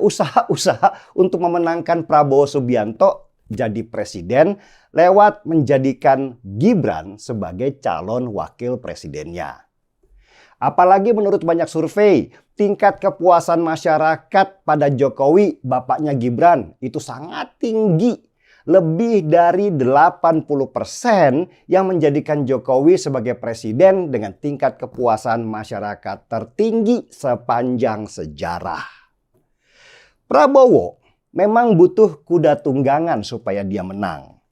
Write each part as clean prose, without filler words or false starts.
usaha-usaha untuk memenangkan Prabowo Subianto jadi presiden lewat menjadikan Gibran sebagai calon wakil presidennya. Apalagi menurut banyak survei, tingkat kepuasan masyarakat pada Jokowi, bapaknya Gibran, itu sangat tinggi. Lebih dari 80% yang menjadikan Jokowi sebagai presiden dengan tingkat kepuasan masyarakat tertinggi sepanjang sejarah. Prabowo memang butuh kuda tunggangan supaya dia menang.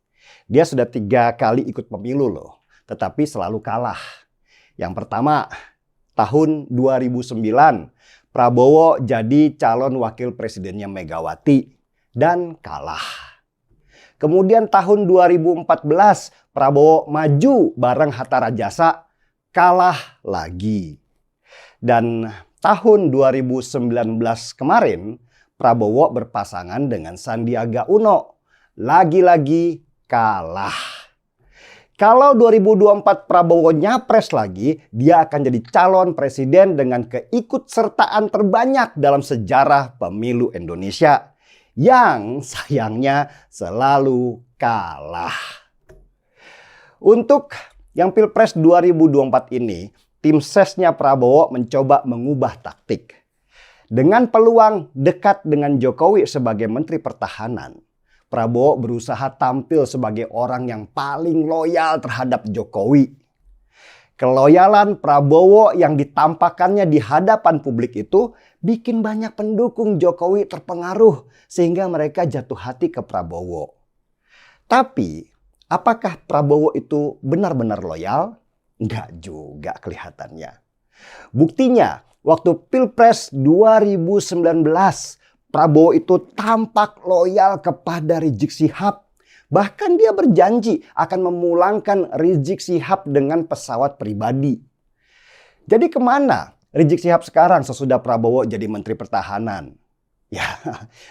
Dia sudah 3 kali ikut pemilu loh, tetapi selalu kalah. Yang pertama, tahun 2009, Prabowo jadi calon wakil presidennya Megawati dan kalah. Kemudian tahun 2014, Prabowo maju bareng Hatta Rajasa, kalah lagi. Dan tahun 2019 kemarin, Prabowo berpasangan dengan Sandiaga Uno. Lagi-lagi kalah. Kalau 2024 Prabowo nyapres lagi, dia akan jadi calon presiden dengan keikutsertaan terbanyak dalam sejarah pemilu Indonesia. Yang sayangnya selalu kalah. Untuk yang Pilpres 2024 ini, tim sesnya Prabowo mencoba mengubah taktik. Dengan peluang dekat dengan Jokowi sebagai Menteri Pertahanan, Prabowo berusaha tampil sebagai orang yang paling loyal terhadap Jokowi. Keloyalan Prabowo yang ditampakkannya di hadapan publik itu bikin banyak pendukung Jokowi terpengaruh sehingga mereka jatuh hati ke Prabowo. Tapi apakah Prabowo itu benar-benar loyal? Enggak juga kelihatannya. Buktinya waktu Pilpres 2019 Prabowo itu tampak loyal kepada Rizik Syihab. Bahkan dia berjanji akan memulangkan Rizik Syihab dengan pesawat pribadi. Jadi kemana Rizik Syihab sekarang sesudah Prabowo jadi Menteri Pertahanan? Ya,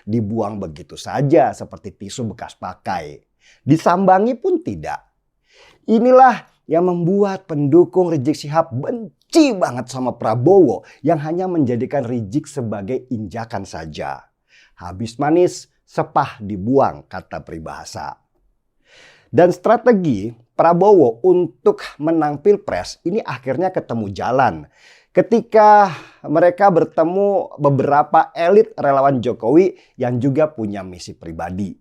dibuang begitu saja seperti tisu bekas pakai. Disambangi pun tidak. Inilah yang membuat pendukung Rizik Syihab benci banget sama Prabowo yang hanya menjadikan Rizik sebagai injakan saja. Habis manis, sepah dibuang, kata peribahasa. Dan strategi Prabowo untuk menang Pilpres ini akhirnya ketemu jalan. Ketika mereka bertemu beberapa elit relawan Jokowi yang juga punya misi pribadi.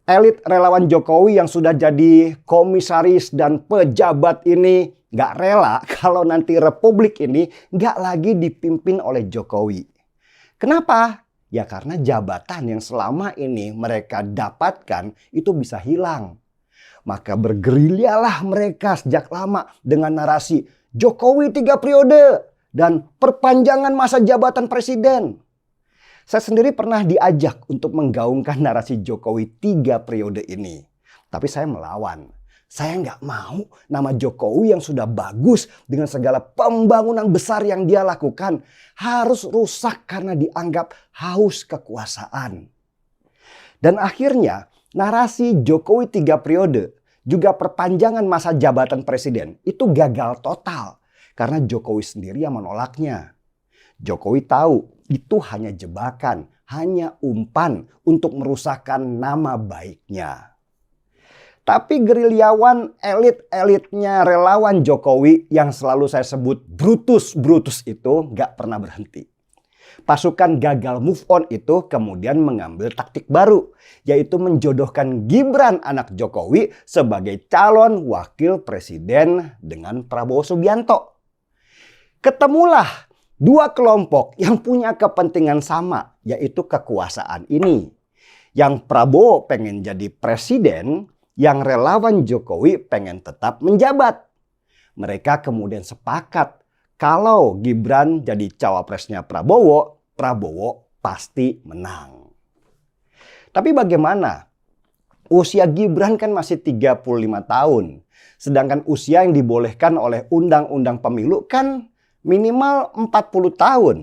Elit relawan Jokowi yang sudah jadi komisaris dan pejabat ini gak rela kalau nanti Republik ini gak lagi dipimpin oleh Jokowi. Kenapa? Ya karena jabatan yang selama ini mereka dapatkan itu bisa hilang. Maka bergerilyalah mereka sejak lama dengan narasi Jokowi 3 periode dan perpanjangan masa jabatan presiden. Saya sendiri pernah diajak untuk menggaungkan narasi Jokowi 3 periode ini. Tapi saya melawan. Saya nggak mau nama Jokowi yang sudah bagus dengan segala pembangunan besar yang dia lakukan harus rusak karena dianggap haus kekuasaan. Dan akhirnya narasi Jokowi 3 periode juga perpanjangan masa jabatan presiden itu gagal total karena Jokowi sendiri yang menolaknya. Jokowi tahu itu hanya jebakan, hanya umpan untuk merusakkan nama baiknya. Tapi gerilyawan elit-elitnya relawan Jokowi yang selalu saya sebut Brutus-Brutus itu gak pernah berhenti. Pasukan gagal move on itu kemudian mengambil taktik baru, yaitu menjodohkan Gibran anak Jokowi sebagai calon wakil presiden dengan Prabowo Subianto. Ketemulah 2 kelompok yang punya kepentingan sama, yaitu kekuasaan ini. Yang Prabowo pengen jadi presiden, yang relawan Jokowi pengen tetap menjabat. Mereka kemudian sepakat kalau Gibran jadi cawapresnya Prabowo, Prabowo pasti menang. Tapi bagaimana? Usia Gibran kan masih 35 tahun. Sedangkan usia yang dibolehkan oleh Undang-Undang Pemilu kan minimal 40 tahun.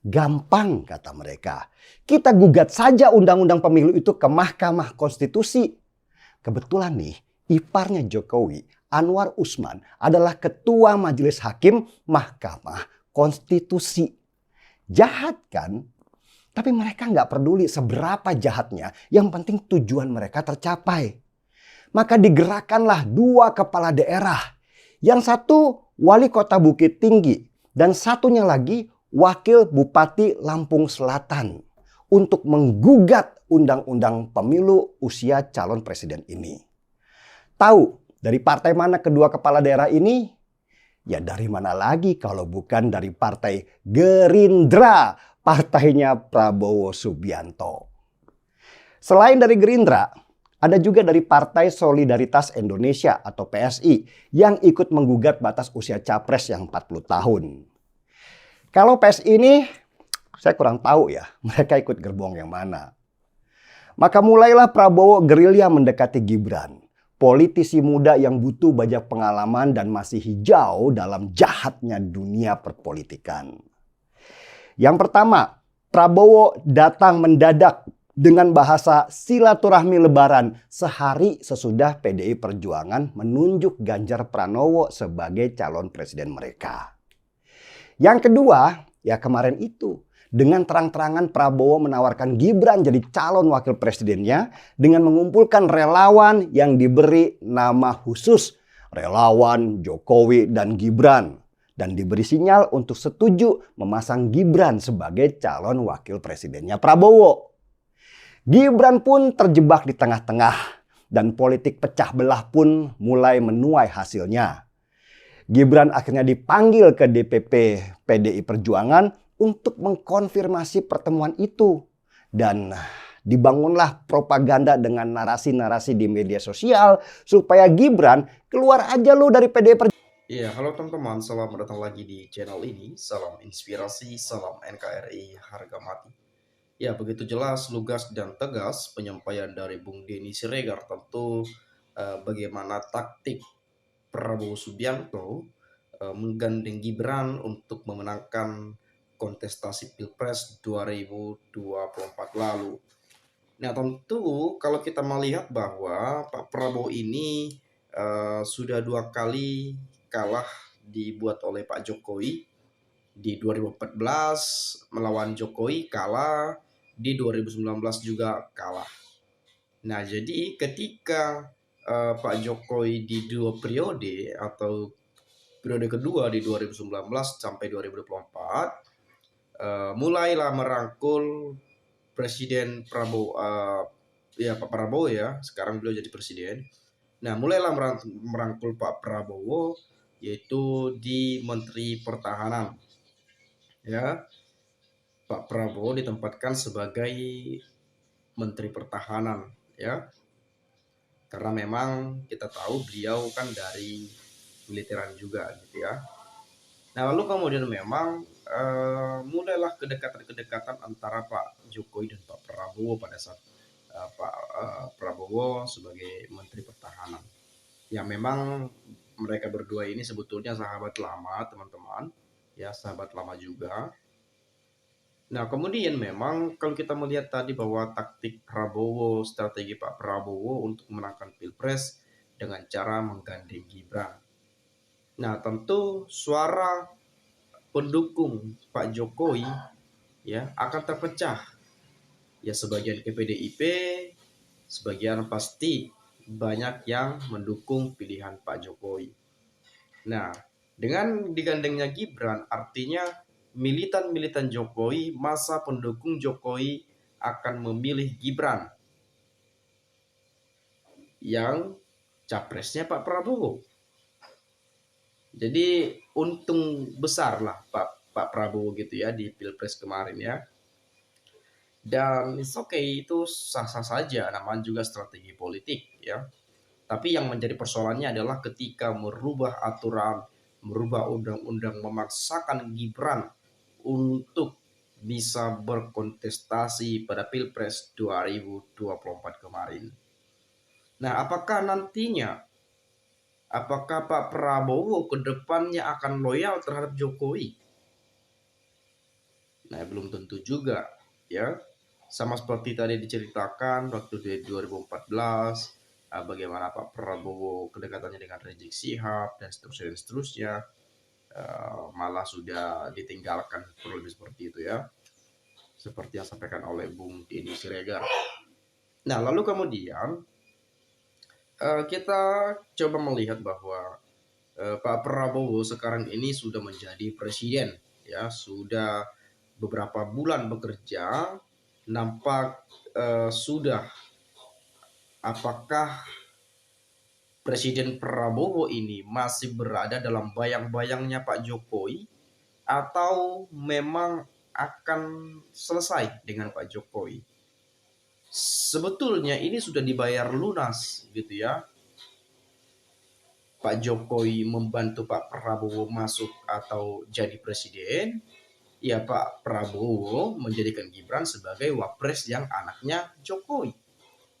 Gampang kata mereka. Kita gugat saja Undang-Undang Pemilu itu ke Mahkamah Konstitusi. Kebetulan nih, iparnya Jokowi, Anwar Usman, adalah Ketua Majelis Hakim Mahkamah Konstitusi. Jahat kan? Tapi mereka nggak peduli seberapa jahatnya, yang penting tujuan mereka tercapai. Maka digerakkanlah dua kepala daerah. Yang satu wali kota Bukit Tinggi dan satunya lagi wakil bupati Lampung Selatan untuk menggugat undang-undang pemilu usia calon presiden ini. Tahu dari partai mana kedua kepala daerah ini? Ya dari mana lagi kalau bukan dari partai Gerindra, partainya Prabowo Subianto. Selain dari Gerindra, ada juga dari Partai Solidaritas Indonesia atau PSI yang ikut menggugat batas usia capres yang 40 tahun. Kalau PSI ini saya kurang tahu ya, mereka ikut gerbong yang mana. Maka mulailah Prabowo gerilya mendekati Gibran, politisi muda yang butuh banyak pengalaman dan masih hijau dalam jahatnya dunia perpolitikan. Yang pertama, Prabowo datang mendadak dengan bahasa silaturahmi lebaran sehari sesudah PDI Perjuangan menunjuk Ganjar Pranowo sebagai calon presiden mereka. Yang kedua, ya kemarin itu, dengan terang-terangan Prabowo menawarkan Gibran jadi calon wakil presidennya dengan mengumpulkan relawan yang diberi nama khusus relawan Jokowi dan Gibran. Dan diberi sinyal untuk setuju memasang Gibran sebagai calon wakil presidennya Prabowo. Gibran pun terjebak di tengah-tengah dan politik pecah belah pun mulai menuai hasilnya. Gibran akhirnya dipanggil ke DPP PDI Perjuangan untuk mengkonfirmasi pertemuan itu. Dan dibangunlah propaganda dengan narasi-narasi di media sosial supaya Gibran keluar aja lo dari PDI Perjuangan. Iya, halo teman-teman, selamat datang lagi di channel ini. Salam inspirasi, salam NKRI harga mati. Ya, begitu jelas, lugas, dan tegas penyampaian dari Bung Denny Siregar tentu bagaimana taktik Prabowo Subianto menggandeng Gibran untuk memenangkan kontestasi Pilpres 2024 lalu. Nah, tentu kalau kita melihat bahwa Pak Prabowo ini sudah 2 kali kalah dibuat oleh Pak Jokowi. Di 2014 melawan Jokowi kalah, di 2019 juga kalah. Nah, jadi ketika Pak Jokowi di 2 periode atau periode kedua di 2019 sampai 2024 mulailah merangkul Presiden Prabowo, ya Pak Prabowo ya, sekarang beliau jadi presiden. Nah, mulailah merangkul Pak Prabowo yaitu di Menteri Pertahanan. Ya, Pak Prabowo ditempatkan sebagai Menteri Pertahanan ya. Karena memang kita tahu beliau kan dari militeran juga gitu ya. Nah, lalu kemudian memang mulailah kedekatan-kedekatan antara Pak Jokowi dan Pak Prabowo pada saat Pak Prabowo sebagai Menteri Pertahanan. Ya memang mereka berdua ini sebetulnya sahabat lama, teman-teman. Ya, sahabat lama juga. Nah, kemudian memang kalau kita melihat tadi bahwa taktik Prabowo, strategi Pak Prabowo untuk memenangkan Pilpres dengan cara menggandeng Gibran. Nah, tentu suara pendukung Pak Jokowi ya akan terpecah. Ya, sebagian ke PDIP, sebagian pasti banyak yang mendukung pilihan Pak Jokowi. Nah, dengan digandengnya Gibran artinya militan-militan Jokowi, masa pendukung Jokowi akan memilih Gibran yang capresnya Pak Prabowo. Jadi untung besar lah Pak Prabowo gitu ya di Pilpres kemarin ya. Dan itu sah-sah saja, namanya juga strategi politik ya. Tapi yang menjadi persoalannya adalah ketika merubah aturan, merubah undang-undang, memaksakan Gibran untuk bisa berkontestasi pada Pilpres 2024 kemarin. Nah, apakah Pak Prabowo ke depannya akan loyal terhadap Jokowi? Nah, belum tentu juga ya. Sama seperti tadi diceritakan waktu di 2014, bagaimana Pak Prabowo kedekatannya dengan Rizik Syihab dan seterusnya, malah sudah ditinggalkan kurang lebih seperti itu ya. seperti yang disampaikan oleh Bung Denny Siregar. Nah, lalu kemudian kita coba melihat bahwa Pak Prabowo sekarang ini sudah menjadi presiden, ya sudah beberapa bulan bekerja, nampak sudah, apakah Presiden Prabowo ini masih berada dalam bayang-bayangnya Pak Jokowi atau memang akan selesai dengan Pak Jokowi. Sebetulnya ini sudah dibayar lunas gitu ya. Pak Jokowi membantu Pak Prabowo masuk atau jadi presiden, ya Pak Prabowo menjadikan Gibran sebagai wapres yang anaknya Jokowi.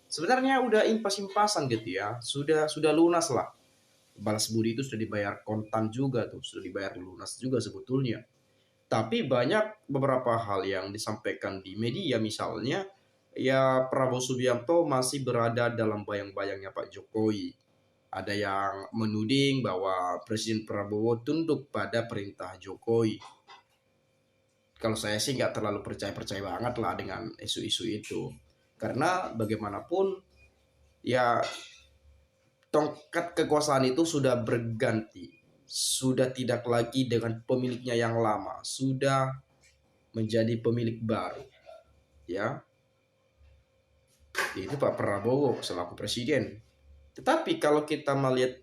Sebenarnya udah impas-impasan gitu ya, sudah lunas lah. Balas budi itu sudah dibayar kontan juga tuh, sudah dibayar lunas juga sebetulnya. Tapi banyak beberapa hal yang disampaikan di media, misalnya ya Prabowo Subianto masih berada dalam bayang-bayangnya Pak Jokowi. Ada yang menuding bahwa Presiden Prabowo tunduk pada perintah Jokowi. Kalau saya sih nggak terlalu percaya banget lah dengan isu-isu itu. Karena bagaimanapun ya tongkat kekuasaan itu sudah berganti. Sudah tidak lagi dengan pemiliknya yang lama. Sudah menjadi pemilik baru. Ya, itu Pak Prabowo selaku presiden. Tetapi kalau kita melihat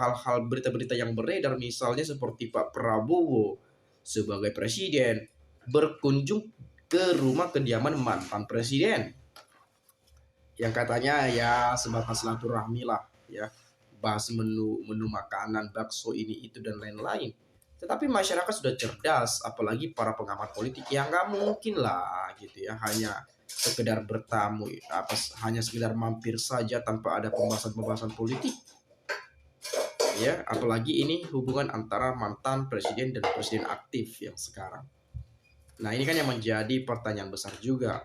hal-hal berita-berita yang beredar, misalnya seperti Pak Prabowo sebagai presiden berkunjung ke rumah kediaman mantan presiden yang katanya ya sebatas silaturahmi lah, ya bahas menu makanan bakso ini itu dan lain-lain. Tetapi masyarakat sudah cerdas, apalagi para pengamat politik yang nggak mungkin lah gitu ya hanya sekedar bertamu, hanya sekedar mampir saja tanpa ada pembahasan-pembahasan politik, ya apalagi ini hubungan antara mantan presiden dan presiden aktif yang sekarang. Nah ini kan yang menjadi pertanyaan besar juga,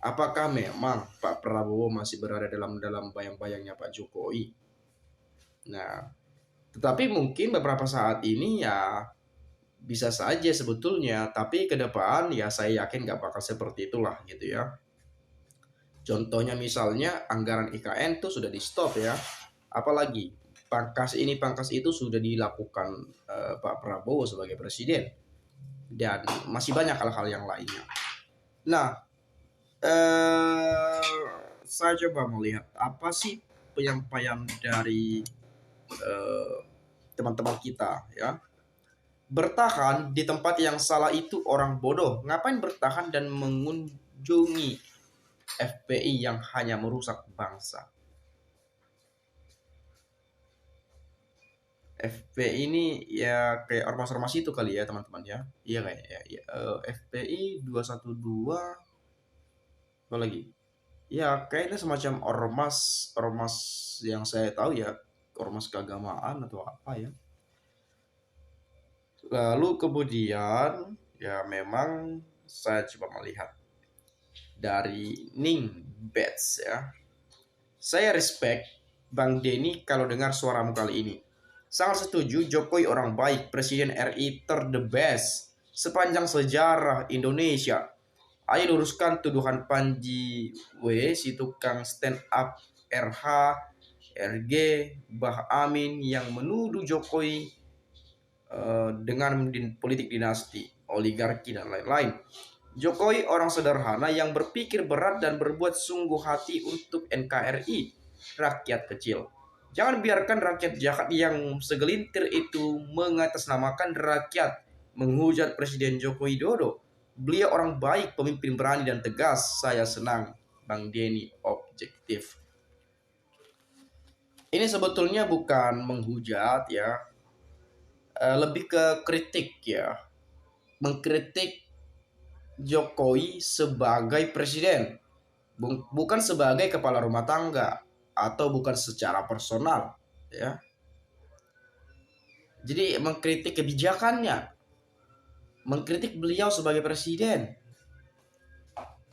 apakah memang Pak Prabowo masih berada dalam bayang-bayangnya Pak Jokowi. Nah tetapi mungkin beberapa saat ini ya bisa saja sebetulnya, tapi ke depan ya saya yakin nggak bakal seperti itulah gitu ya. Contohnya misalnya anggaran IKN tuh sudah di stop ya, apalagi pangkas ini pangkas itu sudah dilakukan Pak Prabowo sebagai presiden, dan masih banyak hal-hal yang lainnya. Nah saya coba melihat apa sih penyampaian dari teman-teman kita ya. Bertahan di tempat yang salah itu orang bodoh. Ngapain bertahan dan mengunjungi FPI yang hanya merusak bangsa? FPI ini ya kayak ormas-ormas itu kali ya teman-teman ya. Iya kayak ya. FPI 212 apa lagi? Ya kayaknya semacam ormas yang saya tahu ya, ormas keagamaan atau apa ya. Lalu kemudian ya memang saya coba melihat dari Ning Bets ya. Saya respect Bang Denny kalau dengar suaramu kali ini. Sangat setuju, Jokowi orang baik, Presiden RI the best sepanjang sejarah Indonesia. Ayo luruskan tuduhan Panji W, si tukang stand up RH, RG, Bah Amin yang menuduh Jokowi dengan politik dinasti, oligarki dan lain-lain. Jokowi orang sederhana yang berpikir berat dan berbuat sungguh hati untuk NKRI, rakyat kecil. Jangan biarkan rakyat jahat yang segelintir itu mengatasnamakan rakyat, menghujat Presiden Joko Widodo. Beliau orang baik, pemimpin berani dan tegas. Saya senang, Bang Denny objektif. Ini sebetulnya bukan menghujat ya, lebih ke kritik ya, mengkritik Jokowi sebagai presiden, bukan sebagai kepala rumah tangga atau bukan secara personal ya. Jadi mengkritik kebijakannya, mengkritik beliau sebagai presiden.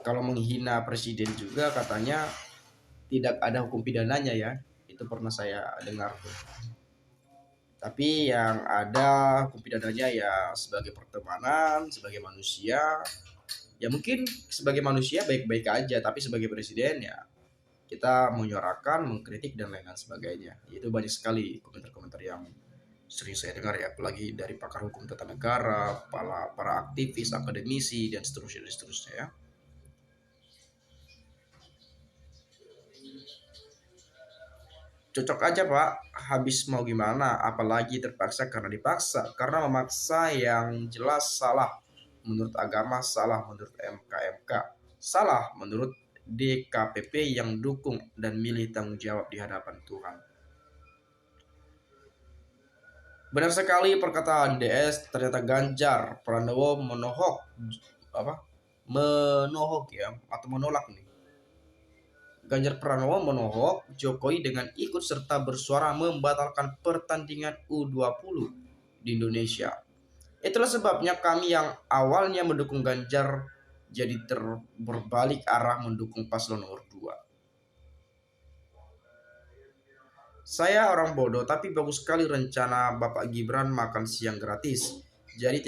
Kalau menghina presiden juga katanya tidak ada hukum pidananya ya, itu pernah saya dengar tuh. Tapi yang ada hukum pidananya ya sebagai pertemanan, sebagai manusia, Ya mungkin sebagai manusia baik-baik aja, tapi sebagai presiden ya kita menyuarakan, mengkritik dan lain-lain sebagainya. Itu banyak sekali komentar-komentar yang sering saya dengar ya, apalagi dari pakar hukum tata negara, para aktivis, akademisi dan seterusnya ya. Cocok aja Pak, habis mau gimana, apalagi terpaksa karena dipaksa, karena memaksa yang jelas salah menurut agama, salah menurut MKMK, salah menurut DKPP yang dukung dan milih tanggung jawab di hadapan Tuhan. Benar sekali perkataan DS, ternyata Ganjar Pranowo menohok ya atau menolak nih. Ganjar Pranowo menohok Jokowi dengan ikut serta bersuara membatalkan pertandingan U20 di Indonesia. Itulah sebabnya kami yang awalnya mendukung Ganjar jadi berbalik arah mendukung paslon nomor 2. Saya orang bodoh, tapi bagus sekali rencana Bapak Gibran makan siang gratis. Jadi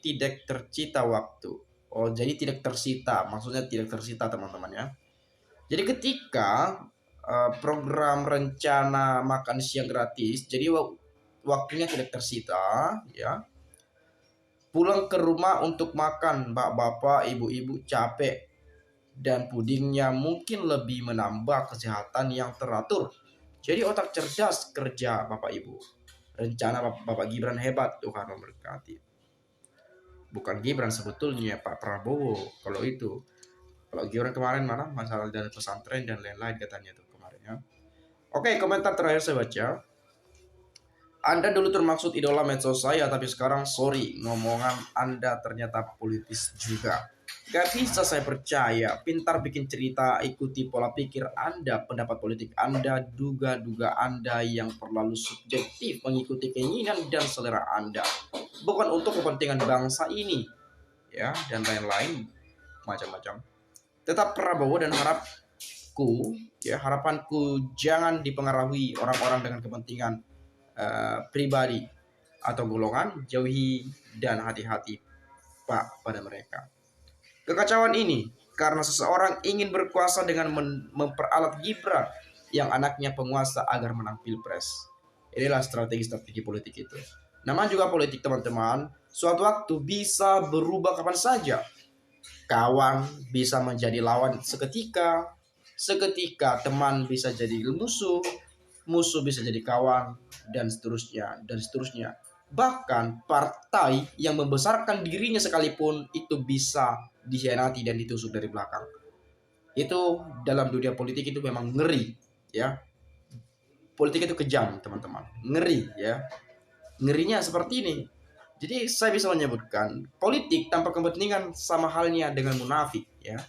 tidak tercita waktu. Oh, jadi tidak tersita. Maksudnya tidak tersita, teman-teman ya. Jadi ketika program rencana makan siang gratis, jadi waktunya tidak tersita, ya. Pulang ke rumah untuk makan, bapak-bapak, ibu-ibu capek dan pudingnya mungkin lebih menambah kesehatan yang teratur. Jadi otak cerdas kerja Bapak Ibu. Rencana Bapak Gibran hebat, Tuhan memberkati. Bukan Gibran sebetulnya, Pak Prabowo. Kalau itu, kalau Gibran kemarin mana masalah dari pesantren dan lain-lain katanya tuh kemarin ya. Oke, komentar terakhir saya baca. Anda dulu termaksud idola medsos saya, tapi sekarang sorry, ngomongan Anda ternyata politis juga. Gak bisa saya percaya, pintar bikin cerita, ikuti pola pikir Anda, pendapat politik Anda, duga-duga Anda yang terlalu subjektif mengikuti keinginan dan selera Anda. Bukan untuk kepentingan bangsa ini, ya, dan lain-lain, macam-macam. Tetap Prabowo dan harapanku jangan dipengaruhi orang-orang dengan kepentingan pribadi atau golongan, jauhi dan hati-hati Pak pada mereka. Kekacauan ini karena seseorang ingin berkuasa dengan memperalat Gibran yang anaknya penguasa agar menang pilpres. Inilah strategi-strategi politik itu. Nama juga politik teman-teman, suatu waktu bisa berubah kapan saja. Kawan bisa menjadi lawan seketika, seketika teman bisa jadi musuh, musuh bisa jadi kawan, dan seterusnya, dan seterusnya. Bahkan partai yang membesarkan dirinya sekalipun itu bisa dikhianati dan ditusuk dari belakang. Itu dalam dunia politik itu memang ngeri, ya. Politik itu kejam, teman-teman. Ngeri, ya. Ngerinya seperti ini. Jadi saya bisa menyebutkan politik tanpa kepentingan sama halnya dengan munafik, ya.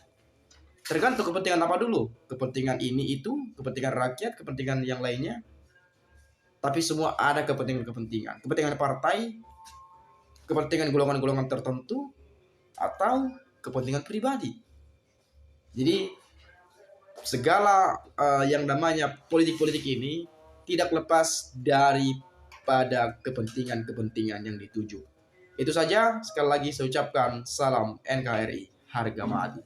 Tergantung kepentingan apa dulu. Kepentingan ini itu, kepentingan rakyat, kepentingan yang lainnya. Tapi semua ada kepentingan-kepentingan. Kepentingan partai, kepentingan golongan-golongan tertentu, atau kepentingan pribadi. Jadi segala yang namanya politik-politik ini tidak lepas daripada kepentingan-kepentingan yang dituju. Itu saja, sekali lagi saya ucapkan salam NKRI, harga mati.